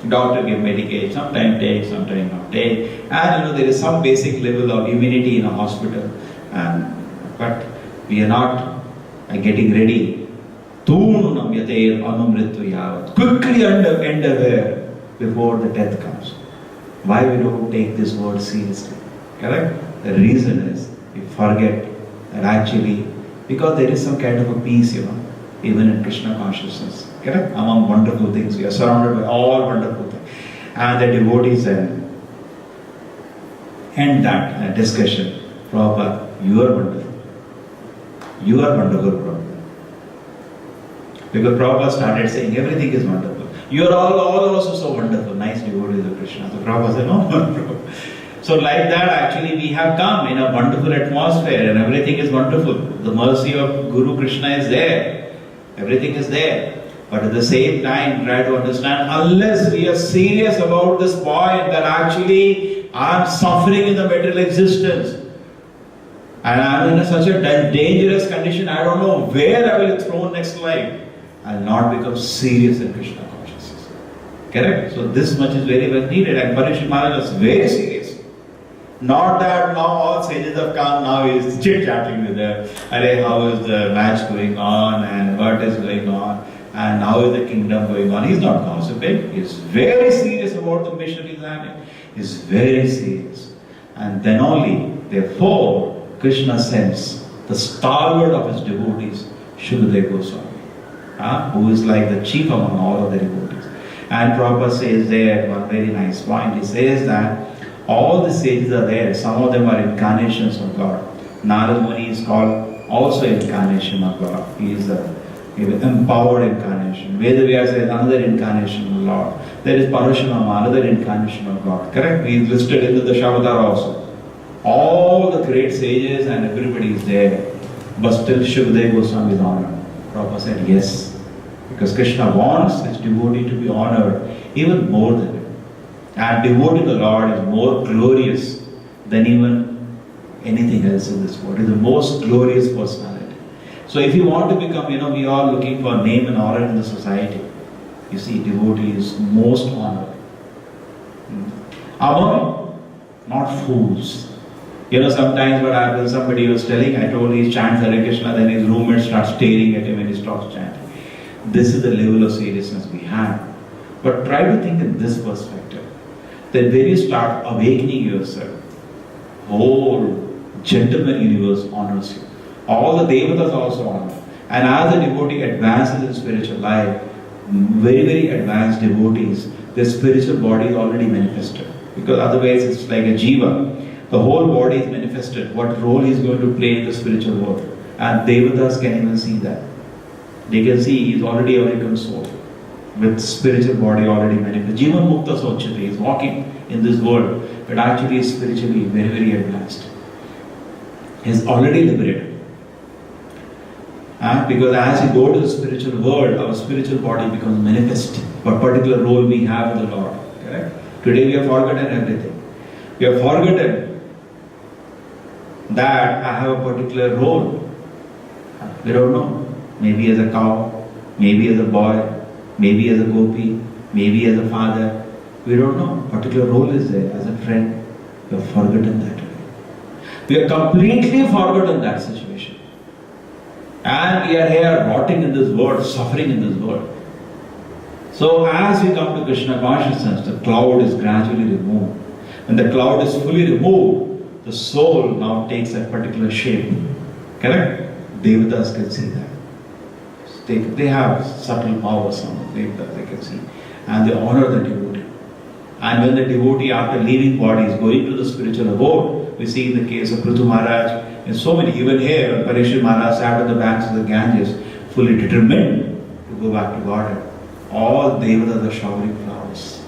Speaker 1: Doctor give medication, sometimes take, sometimes not take. And there is some basic level of immunity in a hospital. But we are not getting ready. Quickly underwear before the death comes. Why we don't take this word seriously? Correct? The reason is we forget that actually, because there is some kind of a peace, even in Krishna consciousness. Correct? Among wonderful things. We are surrounded by all wonderful things. And the devotees end that discussion. Prabhupada, you are wonderful. You are wonderful, Prabhupada. Because Prabhupada started saying everything is wonderful. You are all also so wonderful. Nice devotees of Krishna. So Prabhupada said, no. So like that actually we have come in a wonderful atmosphere and everything is wonderful. The mercy of Guru Krishna is there. Everything is there. But at the same time try to understand, unless we are serious about this point that actually I am suffering in the material existence and I am in such a dangerous condition, I don't know where I will be thrown next life. I will not become serious in Krishna consciousness. Correct? So this much is very well needed and Parikshit Maharaj was very serious. Not that now all sages have come, now he is chit-chatting with them. Arey, how is the match going on and what is going on and how is the kingdom going on. He's not gossiping. He's very serious about the mission he's having. He's very serious. And then only, therefore, Krishna sends the stalwart of his devotees, Shukadeva Goswami, who is like the chief among all of the devotees. And Prabhupada says there one very nice point. He says that all the sages are there. Some of them are incarnations of God. Narad Muni is called also incarnation of God. He is the empowered incarnation. Vedavyasa is another incarnation of the Lord. There is Parashurama, another incarnation of God. Correct? He is listed in the Dashavatara also. All the great sages and everybody is there. But still Shukadeva Goswami is honored. Prabhupada said yes. Because Krishna wants his devotee to be honored even more than him. And devotee to the Lord is more glorious than even anything else in this world. He is the most glorious personality. So if you want to become, we are looking for name and honor in the society. You see, devotee is most honored. Among not fools. Sometimes what happens, somebody was telling, I told he chants Hare Krishna, then his roommate starts staring at him and he stops chanting. This is the level of seriousness we have. But try to think in this perspective. That when you start awakening yourself, whole gentleman universe honors you. All the devatas also honor. And as the devotee advances in spiritual life, very, very advanced devotees, their spiritual body is already manifested. Because otherwise it's like a jiva. The whole body is manifested. What role he is going to play in the spiritual world. And devatas can even see that. They can see he is already awakened soul. With spiritual body already manifested. Jivan Mukta Sochate is walking in this world, but actually is spiritually very, very advanced. He is already liberated. Because as we go to the spiritual world, our spiritual body becomes manifest. What particular role we have in the Lord. Correct? Today we have forgotten everything. We have forgotten that I have a particular role. We don't know. Maybe as a cow, maybe as a boy, maybe as a gopi, maybe as a father. We don't know. Particular role is there. As a friend, we have forgotten that. We have completely forgotten that situation. And we are here rotting in this world, suffering in this world. So as we come to Krishna consciousness, the cloud is gradually removed. When the cloud is fully removed, the soul now takes a particular shape. Correct? Devatas can see that. They have subtle power, some Devatas they can see. And they honor the devotee. And when the devotee, after leaving body, is going to the spiritual abode, we see in the case of Prithu Maharaj, and so many, even here, Parikshit Maharaj sat on the banks of the Ganges, fully determined to go back to Godhead. All Devatas are showering flowers.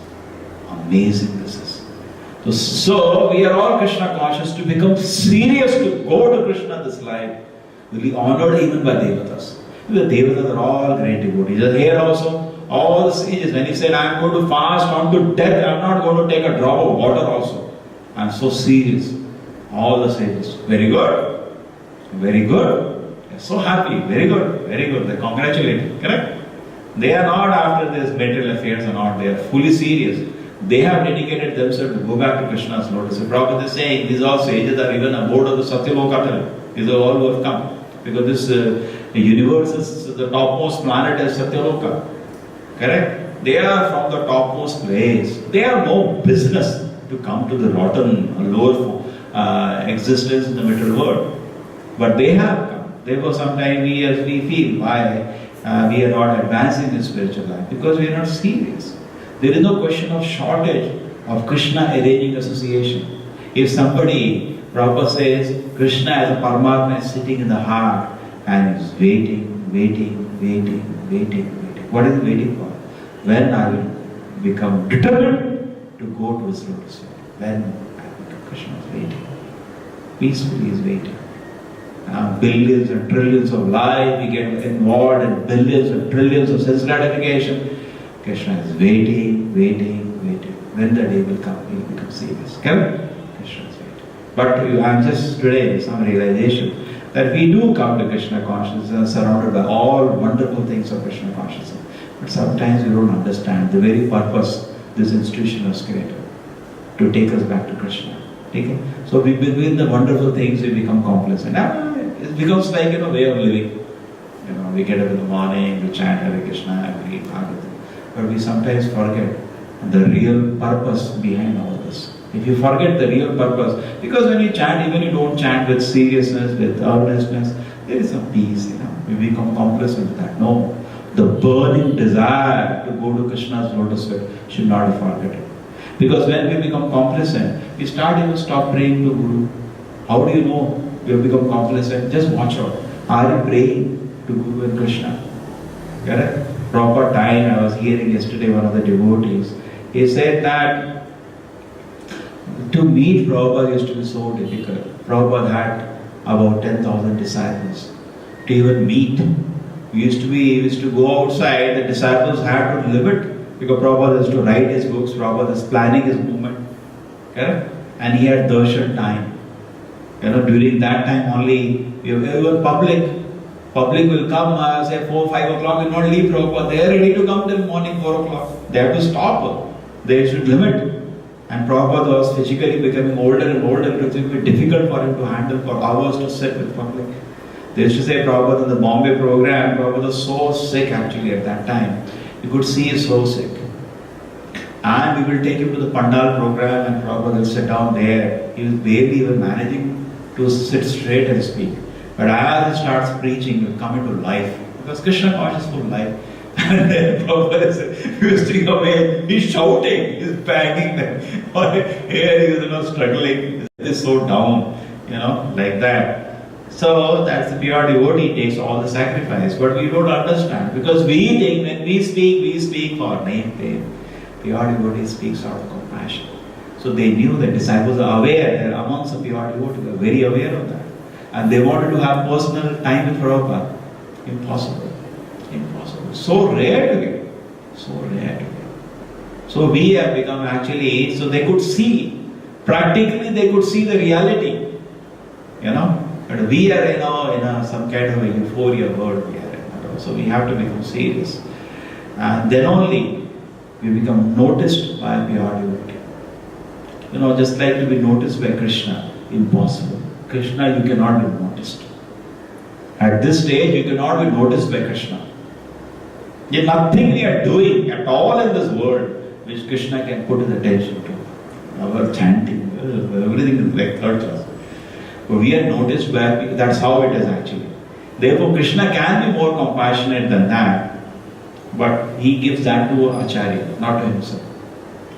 Speaker 1: Amazing this is. So we are all Krishna conscious. To become serious to go to Krishna this life will be honored even by Devatas. The Devatas are all great devotees. Here also, all the sages, when he said, I am going to fast unto death, I am not going to take a drop of water also. I am so serious. All the sages. Very good. Very good. They are so happy. Very good. Very good. They congratulate. Correct? They are not after this material affairs or not. They are fully serious. They have dedicated themselves to go back to Krishna's lotus. So Prabhupada is saying, these all sages are even aboard of the Satyaloka. These are all who have come. Because this universe is the topmost planet is Satyaloka. Correct? They are from the topmost place. They have no business to come to the rotten, lower existence in the material world. But they have come. Therefore, sometimes we feel why we are not advancing in spiritual life. Because we are not serious. There is no question of shortage of Krishna arranging association. If somebody, Prabhupada says, Krishna as a Paramatma is sitting in the heart and is waiting. What is he waiting for? When I will become determined to go to his lotus feet. When I will become Krishna is waiting. Peacefully is waiting. Billions and trillions of life, we get involved in billions and trillions of sense gratification. Krishna is waiting. When the day will come, he will become serious. Correct? Krishna is waiting. But I am just today some realization that we do come to Krishna consciousness surrounded by all wonderful things of Krishna consciousness. But sometimes we don't understand the very purpose this institution was created. To take us back to Krishna. Okay? So we between the wonderful things we become complacent. It becomes like way of living. We get up in the morning, we chant Hare Krishna, we read Bhagavatam. But we sometimes forget the real purpose behind all this. If you forget the real purpose, because when you chant, even you don't chant with seriousness, with earnestness, there is some peace, We become complacent with that. No. The burning desire to go to Krishna's lotus feet should not be forgotten. Because when we become complacent, we stop praying to Guru. How do you know we have become complacent? Just watch out. Are you praying to Guru and Krishna? Correct? Proper time. I was hearing yesterday one of the devotees. He said that to meet Prabhupada used to be so difficult. Prabhupada had about 10,000 disciples. To even meet, we used to go outside, the disciples had to live it, because Prabhupada used to write his books, Prabhupada is planning his movement. Correct? And he had darshan time. During that time only, even public will come, say 4, 5 o'clock, will not leave Prabhupada. They are ready to come till morning 4 o'clock. They have to stop. They should limit. And Prabhupada was physically becoming older and older. It would be difficult for him to handle for hours to sit with public. They used to say Prabhupada in the Bombay program, Prabhupada was so sick actually at that time. You could see he's so sick. And we will take him to the Pandal program and Prabhupada will sit down there. He was barely even managing to sit straight and speak. But as he starts preaching, he will come into life. Because Krishna consciousness full life. And then Prabhupada is twisting away, he's shouting, he's banging them. Here he is struggling, he's so down, like that. So that's the pure devotee takes all the sacrifice. But we don't understand. Because we think when we speak for name fame. Pure devotee speaks out of compassion. So they knew that disciples are aware, they are amongst the pure devotees, they are very aware of that. And they wanted to have personal time with Prabhupada. Impossible. So rare to get. So we have become actually, so they could see, practically they could see the reality. But we are in some kind of a euphoria world we are in. So we have to become serious. And then only we become noticed by a pure devotee. Just like to be noticed by Krishna, impossible. Krishna, you cannot be noticed. At this stage, you cannot be noticed by Krishna. There is nothing we are doing at all in this world which Krishna can put his attention to. Our chanting, everything is like third class. But we are noticed by, that's how it is actually. Therefore, Krishna can be more compassionate than that. But he gives that to Acharya, not to himself.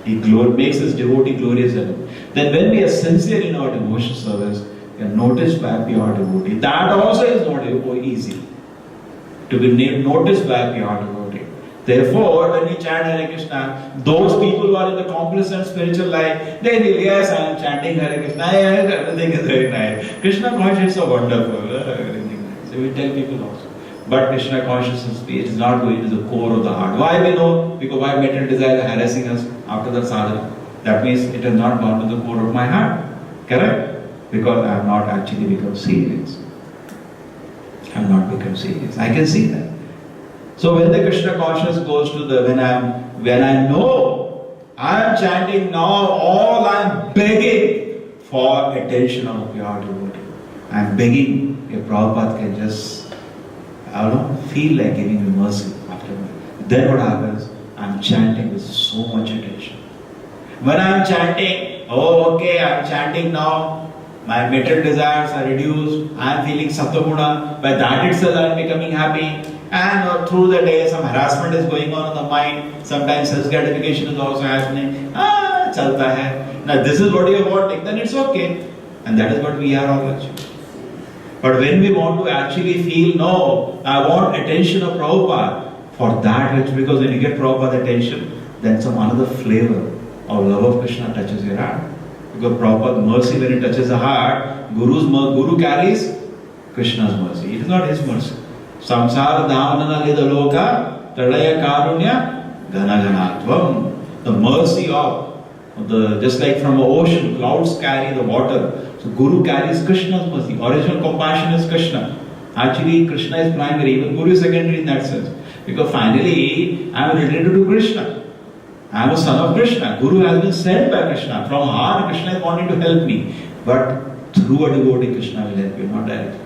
Speaker 1: He makes his devotee glorious alone. Then when we are sincere in our devotion service, we are noticed by a pure devotee. That also is not easy. To be noticed by a pure devotee. Therefore, when we chant Hare Krishna, those people who are in the complacent spiritual life, they feel, yes, I am chanting Hare Krishna, everything is very nice. Krishna consciousness is so wonderful, everything nice. So we tell people also. But Krishna consciousness is not going to the core of the heart. Why we know? Because why material desire is harassing us after the sadhana? That means it has not gone to the core of my heart. Correct? Because I have not actually become serious. I have not become serious. I can see that. So when the Krishna consciousness goes to the, when I know I am chanting now, all I am begging for attention of pure devotee. I am begging if Prabhupada can just, feel like giving me mercy after me. Then what happens? I am chanting with so much attention. When I am chanting, I am chanting now, my material desires are reduced, I am feeling sattva-guna, by that itself I am becoming happy. And through the day some harassment is going on in the mind, sometimes self-gratification is also happening. Chalta hai. Now this is what you are wanting, then it's okay. And that is what we are all actually. But when we want to actually feel, no, I want attention of Prabhupada, for that, because when you get Prabhupada's attention, then some another flavor of love of Krishna touches your heart. Because Prabhupada's mercy, when it touches the heart, Guru carries Krishna's mercy. It is not his mercy. Samsara dhamana lidaloka tadaya karunya ganaganatvam. The mercy of just like from the ocean, clouds carry the water. So Guru carries Krishna's mercy. Original compassion is Krishna. Actually, Krishna is primary, even Guru is secondary in that sense. Because finally, I am related to Krishna. I am a son of Krishna. Guru has been sent by Krishna. From heart, Krishna is wanting to help me. But through a devotee, Krishna will help you, not directly.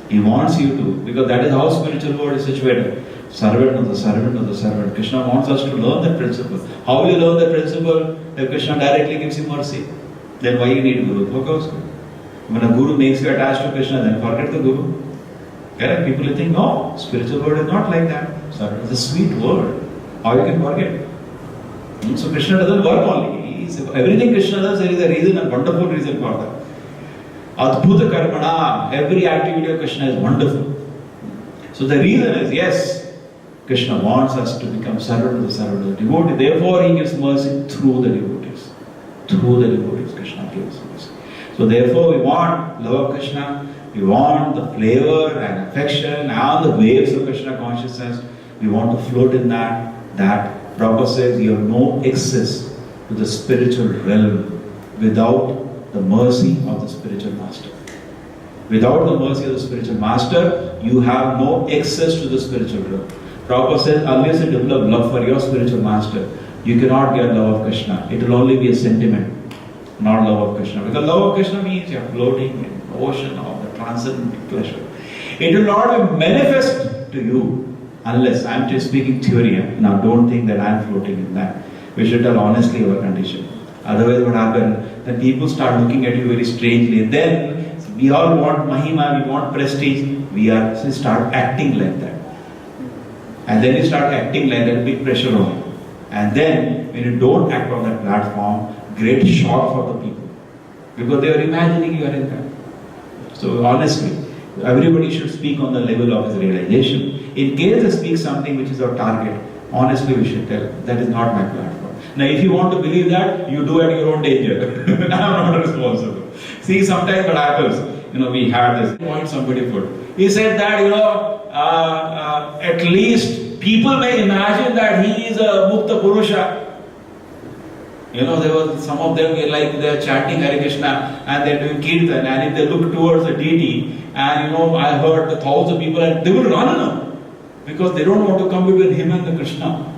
Speaker 1: He wants you to, because that is how spiritual world is situated. Servant of the servant of the servant. Krishna wants us to learn that principle. How will you learn that principle? If Krishna directly gives you mercy, then why you need Guru? When a Guru makes you attached to Krishna, then forget the Guru. Correct? People think, no, spiritual world is not like that. Servant is a sweet word. How you can forget? So Krishna doesn't work only. Everything Krishna does, there is a reason, a wonderful reason for that. Adbhuta karmana, every activity of Krishna is wonderful. So the reason is, yes, Krishna wants us to become servant of the devotee. Therefore, he gives mercy through the devotees. Through the devotees, Krishna gives mercy. So therefore, we want love of Krishna. We want the flavor and affection and the waves of Krishna consciousness. We want to float in that. That Prabhupada says you have no access to the spiritual realm without the mercy of the spiritual master. Without the mercy of the spiritual master, you have no access to the spiritual realm. Prabhupada says, unless you develop love for your spiritual master, you cannot get love of Krishna. It will only be a sentiment, not love of Krishna. Because love of Krishna means you are floating in the ocean of the transcendent pleasure. It will not be manifest to you unless, I am just speaking theory. Now don't think that I am floating in that. We should tell honestly our condition. Otherwise what happens, then people start looking at you very strangely. And then we all want mahima, we want prestige. We start acting like that. And then you start acting like that, big pressure on you. And then when you don't act on that platform, great shock for the people. Because they are imagining you are in that. So honestly, everybody should speak on the level of his realization. In case they speak something which is our target, honestly we should tell, that is not my platform. Now if you want to believe that, you do at your own danger. I am not responsible. See, sometimes what happens, we had this point somebody put. He said that, at least people may imagine that he is a Mukta Purusha. There was some of them like they are chanting Hare Krishna and they are doing Kirtan, and if they look towards the deity, and I heard the thousands of people, and they will run now because they don't want to come between him and the Krishna.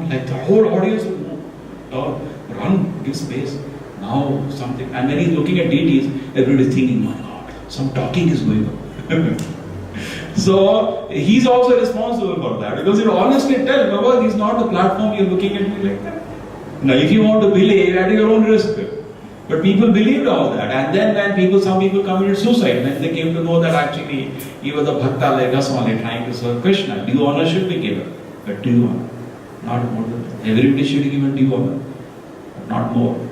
Speaker 1: Like the whole audience will run, give space. Now something, and when he's looking at deities, everybody is thinking, my God, some talking is going on. So he's also responsible for that, because you honestly tell, Baba, this is not the platform you're looking at me like that. Now if you want to believe, at your own risk. But people believed all that, and then when some people committed suicide when they came to know that actually he was a bhakta like us only trying to serve Krishna. Due honor should be given, but due honor, not more than that. Everybody should be given due honor, but not more.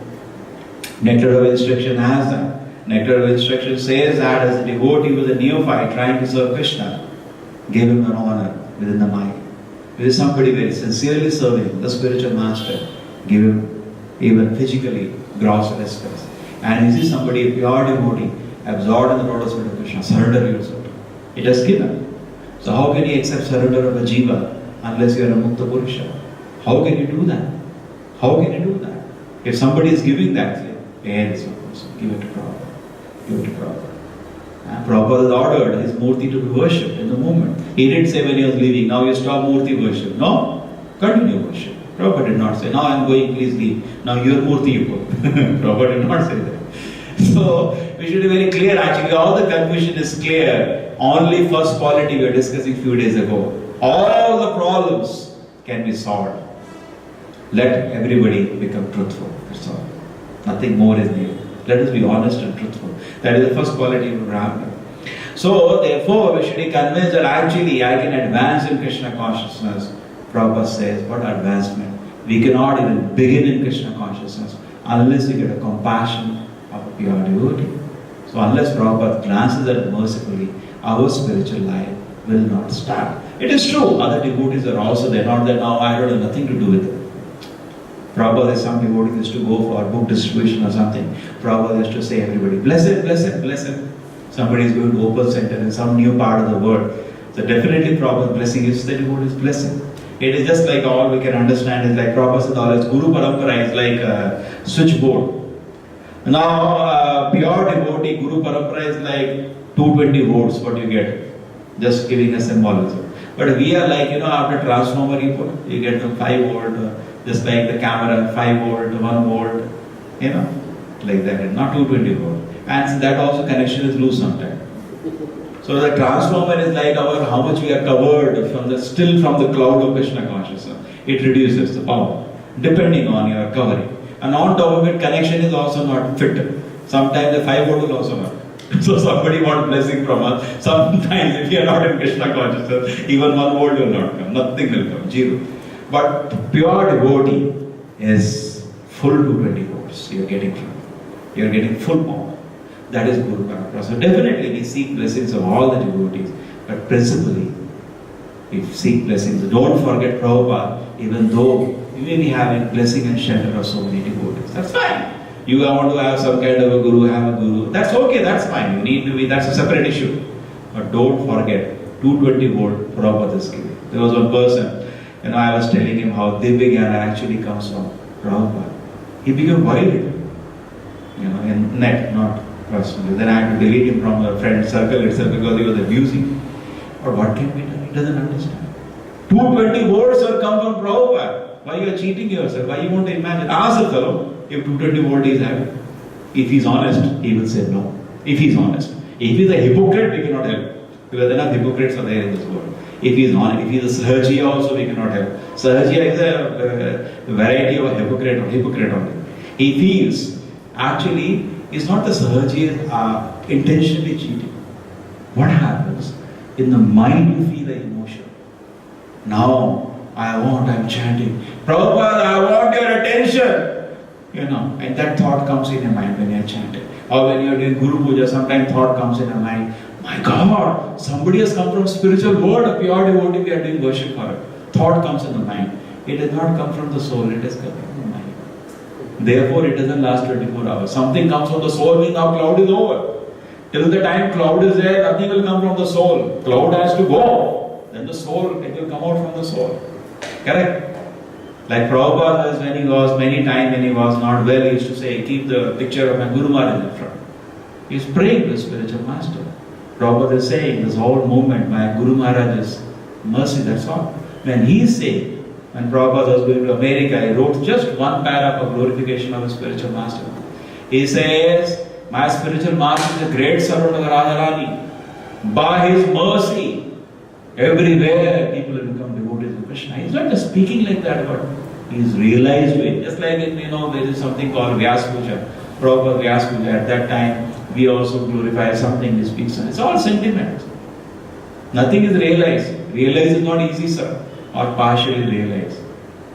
Speaker 1: Nectar of instruction has that. Nectar of instruction says that as a devotee with a neophyte trying to serve Krishna, give him an honor within the mind. If is somebody very sincerely serving the spiritual master, give him even physically gross respect. And is somebody a pure devotee, absorbed in the lotus feet of Krishna, surrender yourself. It is given. So how can you accept surrender of a jiva unless you are a Mukta Purusha? How can you do that? How can you do that? If somebody is giving that, say, hey, this one person, give it to Prabhupada. Give it to Prabhupada. And Prabhupada has ordered his murti to be worshipped in the moment. He didn't say when he was leaving, now you stop murti worship. No, continue worship. Prabhupada did not say, now I am going, please leave. Now your murti you put. Prabhupada did not say that. So, we should be very clear actually. All the confusion is clear. Only first quality we were discussing a few days ago. All the problems can be solved. Let everybody become truthful. That's all. Nothing more is needed. Let us be honest and truthful. That is the first quality of Brahman. So, therefore, we should be convinced that actually I can advance in Krishna consciousness. Prabhupada says, what advancement? We cannot even begin in Krishna consciousness unless we get a compassion of a pure devotee. So unless Prabhupada glances at it mercifully, our spiritual life will not start. It is true, other devotees are also there, not that now I don't have nothing to do with it. Prabhupada, some devotees used to go for book distribution or something. Prabhupada used to say everybody, blessed, blessed, blessed. Somebody is going to open center in some new part of the world. So definitely Prabhupada's blessing is the devotee's blessing. It is just like all we can understand is like Prabhupada said always, Guru Parampara is like a switchboard. Now pure devotee, Guru Parampara is like 220 volts what you get. Just giving a symbolism. But we are like, after transformer you get the 5 volt, Just like the camera, 5 volt, 1 volt, you know, like that, not 220 volt. And that also connection is loose sometimes. So the transformer is like how much we are covered still from the cloud of Krishna consciousness. It reduces the power, depending on your covering. And on top of it, connection is also not fit. Sometimes the 5 volt will also not. So somebody wants blessing from us. Sometimes if you are not in Krishna consciousness, even 1 volt will not come. Nothing will come. Zero. But pure devotee is full to 20 volts. You are getting from. You are getting full power. That is Guru Parampara. So definitely we seek blessings of all the devotees. But principally, we seek blessings. Don't forget Prabhupada, even though you may be having blessing and shelter of so many devotees. That's fine. You want to have some kind of a guru, have a guru. That's okay, that's fine. You need to be, that's a separate issue. But don't forget, 220 volt Prabhupada is giving. There was one person, I was telling him how Divya Jnana actually comes from Prabhupada. He became violent, in net, not personally. Then I had to delete him from the friend circle itself because he was abusing. But what can be done? He doesn't understand. 220 volts are come from Prabhupada. Why you are cheating yourself? Why you want to imagine? Ask the fellow if 220 volt is having. If he is honest, he will say no. If he is honest. If he is a hypocrite, we cannot help. Because enough hypocrites are there in this world. If he is honest, if he is a Sahajiya also, we cannot help. Sahajiya is a variety of hypocrite only. He feels, actually, it's not the Sahajiya intentionally cheating. What happens? In the mind you feel the emotion. Now, I'm chanting, Prabhupada, I want your attention. And that thought comes in your mind when you are chanting. Or when you are doing Guru Puja, sometimes thought comes in your mind, my God, somebody has come from spiritual world, a pure devotee, we are doing worship for it. Thought comes in the mind. It does not come from the soul, it has come from the mind. Therefore, it doesn't last 24 hours. Something comes from the soul, means now cloud is over. Till the time cloud is there, nothing will come from the soul. Cloud has to go. Then the soul, it will come out from the soul. Correct? Like Prabhupada, when he was not well, he used to say, keep the picture of my Guru Maharaj in front. He is praying to the spiritual master. Prabhupada is saying, this whole movement by Guru Maharaj's mercy, that's all. When he is saying, when Prabhupada was going to America, he wrote just one paragraph of glorification of his spiritual master. He says, my spiritual master is a great servant of Radharani. By his mercy, everywhere people will become devotees of Krishna. He's not just speaking like that, but he's realized it. Just like there is something called Vyas Puja, proper Vyas Puja. At that time, we also glorify something we speak. It's all sentiment. Nothing is realized. Realize is not easy, sir. Or partially realize.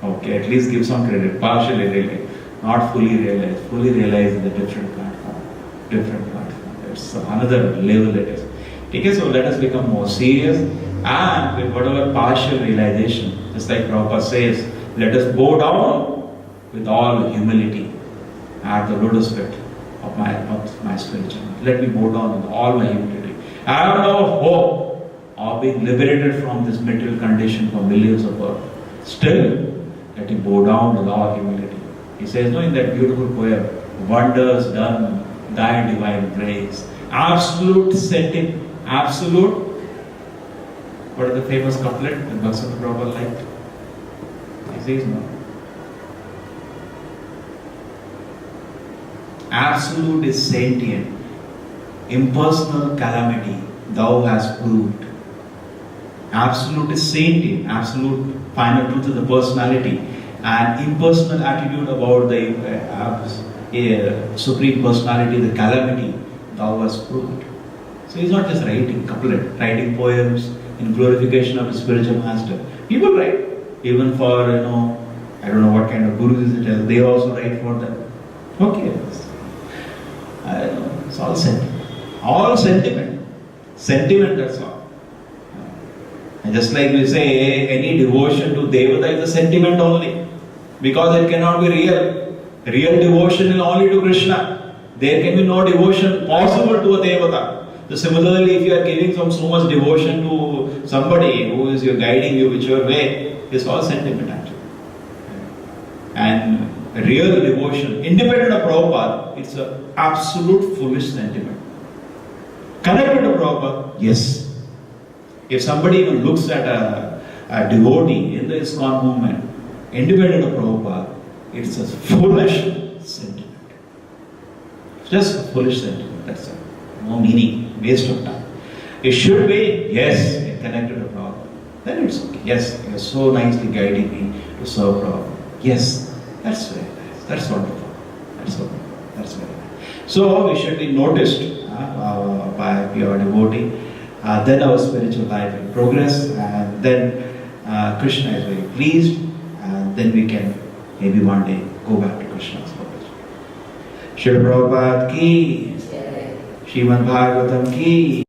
Speaker 1: Okay, at least give some credit. Partially realize. Not fully realize. Fully realize is a different platform. It's another level it is. Okay, so let us become more serious and with whatever partial realization, just like Prabhupada says, let us bow down with all humility at the lotus feet of my spiritual life. Let me bow down with all my humility. I have no hope of being liberated from this material condition for millions of earth. Still, let him bow down with all humility. He says, in that beautiful poem, wonders done, thy divine grace. Absolute setting. Absolute. What is the famous couplet that Bhaktivinoda Prabhupada liked? He says no. Absolute is sentient. Impersonal calamity thou hast proved. Absolute is sentient. Absolute final truth is the personality. And impersonal attitude about the supreme personality, the calamity thou hast proved. So he's not just writing writing poems in glorification of his spiritual master. People write, even for, I don't know what kind of gurus it is, they also write for them. Okay, I don't know, it's all sentiment. All sentiment. Sentiment, that's all. And just like we say, any devotion to Devata is a sentiment only. Because it cannot be real. Real devotion is only to Krishna. There can be no devotion possible to a Devata. So similarly, if you are giving so much devotion to somebody who is guiding you whichever way, it's all sentiment actually. And real devotion, independent of Prabhupada, it's an absolute foolish sentiment. Connected to Prabhupada, yes. If somebody even looks at a devotee in the ISKCON movement, independent of Prabhupada, it's a foolish sentiment. Just a foolish sentiment, that's all. No meaning, waste of time. It should be, yes, connected to Prabhupada. Then it's okay. Yes, you're so nicely guiding me to serve Prabhupada. Yes, that's very nice. That's wonderful. That's wonderful. That's very nice. So we should be noticed by a pure devotee. Then our spiritual life will progress, and then Krishna is very pleased, and then we can maybe one day go back to Krishna's purpose. Srila Prabhupada ki, Srimad Bhagavatam ki.